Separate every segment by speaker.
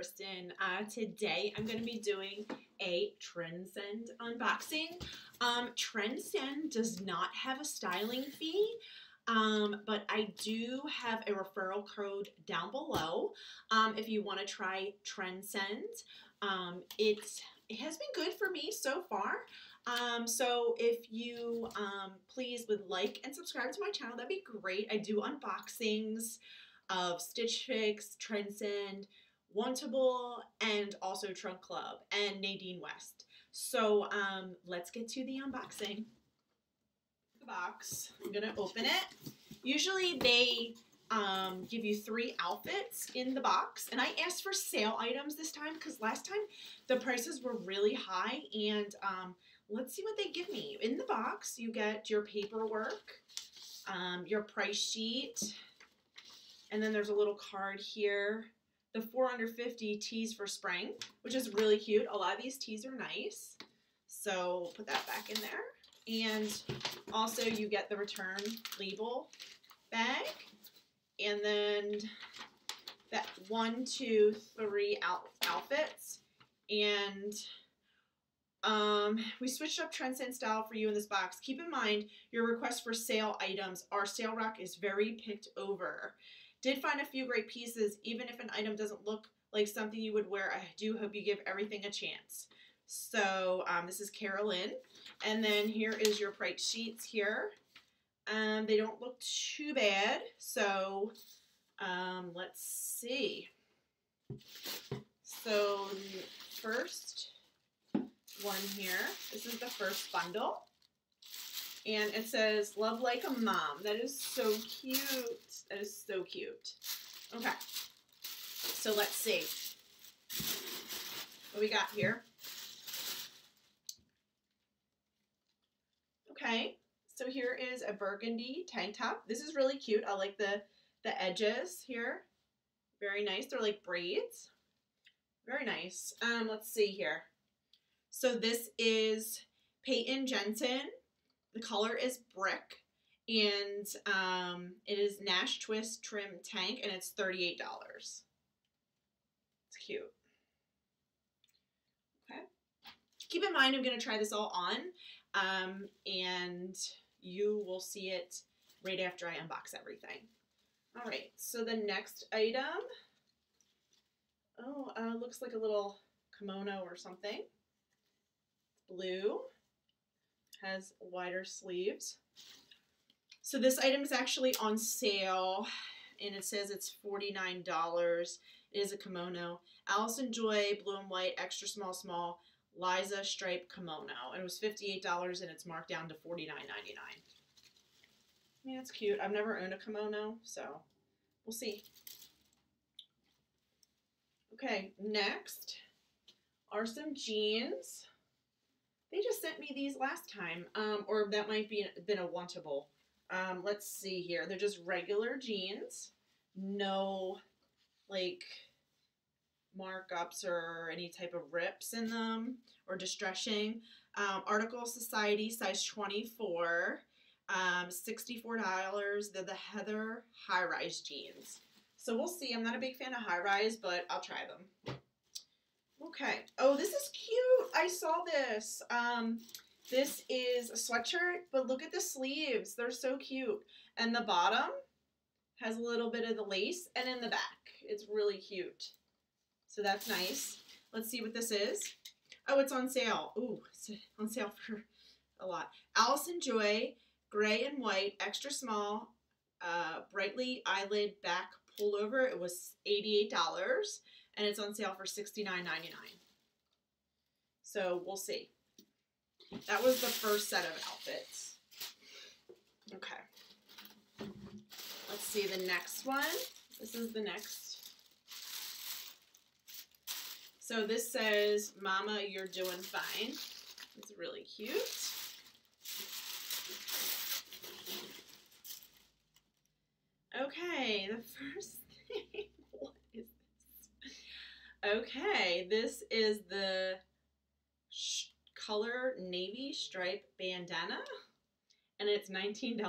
Speaker 1: Kristen. Today I'm going to be doing a TrendSend unboxing. TrendSend does not have a styling fee, but I do have a referral code down below if you want to try TrendSend. It has been good for me so far. So if you please would like and subscribe to my channel, that'd be great. I do unboxings of Stitchfix, TrendSend, Wantable, and also Trunk Club and Nadine West. So let's get to the unboxing. The box, I'm gonna open it. Usually they give you 3 outfits in the box, and I asked for sale items this time because last time the prices were really high. And let's see what they give me. In the box you get your paperwork, your price sheet, and then there's a little card here. The 450 tees for spring, which is really cute. A lot of these tees are nice. So put that back in there. And also you get the return label bag. And then that 1, 2, 3 outfits. And we switched up TrendSend style for you in this box. Keep in mind your request for sale items. Our sale rack is very picked over. Did find a few great pieces. Even if an item doesn't look like something you would wear, I do hope you give everything a chance. So this is Carolyn. And then here is your price sheets here. They don't look too bad. So let's see. So first one here, this is the first bundle. And it says, love like a mom. That is so cute. That is so cute. Okay. So let's see what we got here. Okay. So here is a burgundy tank top. This is really cute. I like the edges here. Very nice. They're like braids. Very nice. Let's see here. So this is Peyton Jensen. The color is brick, and it is Nash Twist Trim Tank, and it's $38. It's cute. Okay. Keep in mind I'm going to try this all on, and you will see it right after I unbox everything. All right, so the next item, looks like a little kimono or something. Blue. Has wider sleeves. So this item is actually on sale, and it says it's $49. It is a kimono. Allison Joy blue and white extra small Liza stripe kimono, and it was $58, and it's marked down to $49.99. I mean, it's cute. I've never owned a kimono, so we'll see. Okay, next are some jeans. They just sent me these last time, or that might be been a Wantable. Let's see here. They're just regular jeans. No, like, markups or any type of rips in them or distressing. Article Society, size 24, $64. They're the Heather high-rise jeans. So we'll see. I'm not a big fan of high-rise, but I'll try them. Okay. Oh, this is cute. I saw this. This is a sweatshirt, but look at the sleeves. They're so cute. And the bottom has a little bit of the lace, and in the back, it's really cute. So that's nice. Let's see what this is. Oh, it's on sale. Ooh, it's on sale for a lot. Allison Joy, gray and white, extra small, brightly eyelid back pullover. It was $88. And it's on sale for $69.99. So we'll see. That was the first set of outfits. Okay. Let's see the next one. This is the next. So this says, Mama, you're doing fine. It's really cute. Okay, the first thing. What is this? Okay, this is the color navy stripe bandana, and it's $19.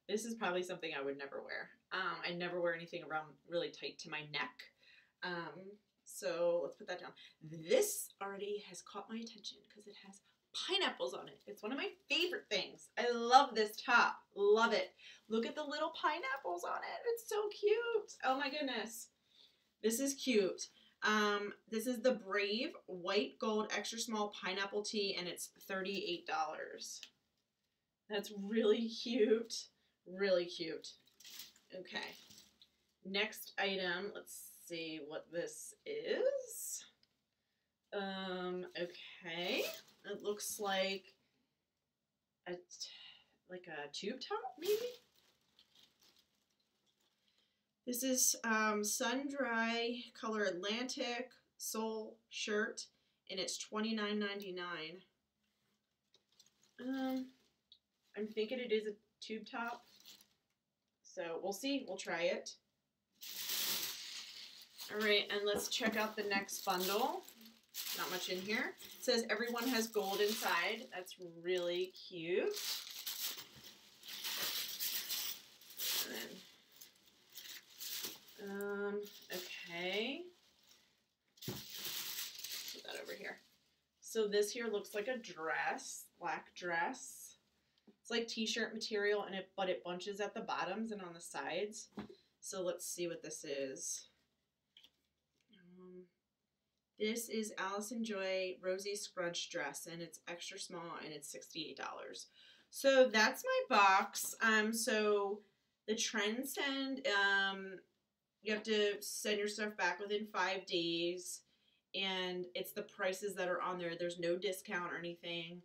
Speaker 1: This is probably something I would never wear. I never wear anything around really tight to my neck. So let's put that down. This already has caught my attention because it has pineapples on it. It's one of my favorite things. I love this top. Love it. Look at the little pineapples on it. It's so cute. Oh my goodness. This is cute. This is the Brave White Gold Extra Small Pineapple Tee, and it's $38. That's really cute. Really cute. Okay. Next item. Let's see what this is. Okay. It looks like a tube top, maybe? This is Sun Dry Color Atlantic Sole shirt, and it's $29.99. I'm thinking it is a tube top, so we'll see. We'll try it. All right, and let's check out the next bundle. Not much in here. It says everyone has gold inside. That's really cute. And then, okay. Put that over here. So this here looks like a dress, black dress. It's like t-shirt material, and but it bunches at the bottoms and on the sides. So let's see what this is. This is Allison Joy Rosy Scrunch dress, and it's extra small, and it's $68. So that's my box. So the TrendSend, you have to send your stuff back within 5 days, and it's the prices that are on there. There's no discount or anything.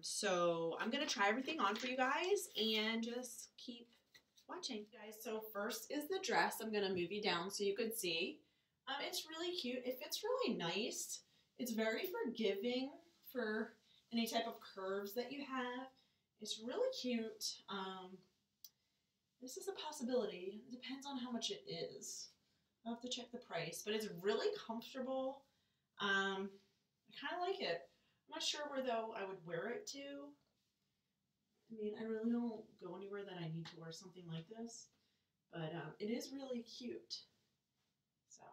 Speaker 1: So I'm gonna try everything on for you guys and just keep watching. Guys, so first is the dress. I'm gonna move you down so you could see. It's really cute. It fits really nice. It's very forgiving for any type of curves that you have. It's really cute. This is a possibility. It depends on how much it is. I'll have to check the price, but it's really comfortable. I kind of like it. I'm not sure where, though, I would wear it to. I mean, I really don't go anywhere that I need to wear something like this, but it is really cute. So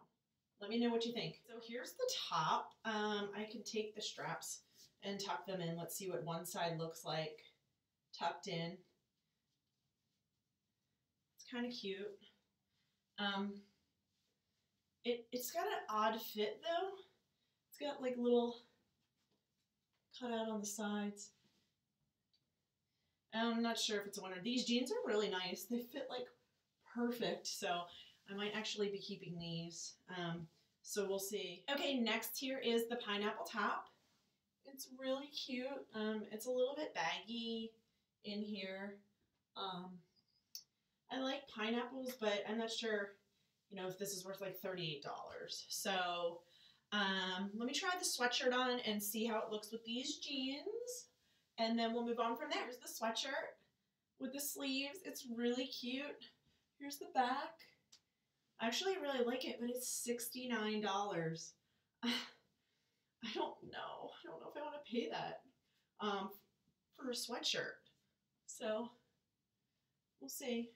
Speaker 1: let me know what you think. So here's the top. I can take the straps and tuck them in. Let's see what one side looks like tucked in. It's kind of cute. It's got an odd fit though. It's got like little cutout on the sides. I'm not sure if it's a winner. These jeans are really nice. They fit like perfect. So I might actually be keeping these. So we'll see. Okay, next here is the pineapple top. It's really cute. It's a little bit baggy in here. I like pineapples, but I'm not sure, if this is worth like $38. So let me try the sweatshirt on and see how it looks with these jeans. And then we'll move on from there. Here's the sweatshirt with the sleeves. It's really cute. Here's the back. I actually really like it, but it's $69. I don't know. I don't know if I want to pay that for a sweatshirt. So we'll see.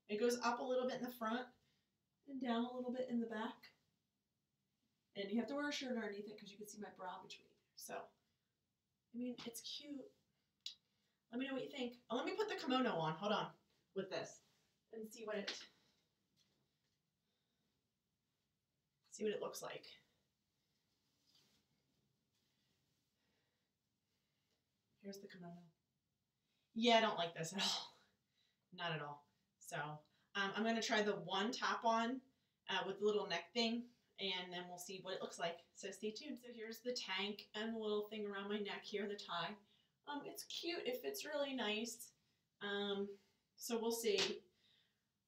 Speaker 1: It goes up a little bit in the front and down a little bit in the back. And you have to wear a shirt underneath it because you can see my bra between. So, I mean, it's cute. Let me know what you think. Oh, let me put the kimono on. Hold on. With this. And see what it looks like. Here's the kimono. Yeah, I don't like this at all. Not at all. So I'm going to try the one top on with the little neck thing, and then we'll see what it looks like. So stay tuned. So here's the tank and the little thing around my neck here, the tie. It's cute. It fits really nice. So we'll see.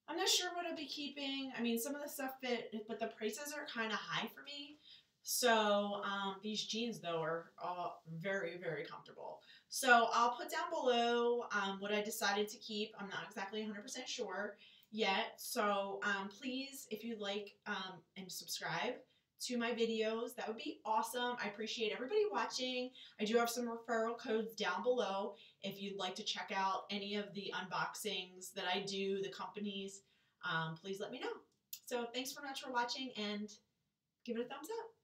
Speaker 1: I'm not sure what I'll be keeping. I mean, some of the stuff fit, but the prices are kind of high for me. So these jeans, though, are all very, very comfortable. So I'll put down below what I decided to keep. I'm not exactly 100% sure yet. So please, if you'd like and subscribe to my videos, that would be awesome. I appreciate everybody watching. I do have some referral codes down below if you'd like to check out any of the unboxings that I do, the companies. Please let me know. So thanks very much for watching, and give it a thumbs up.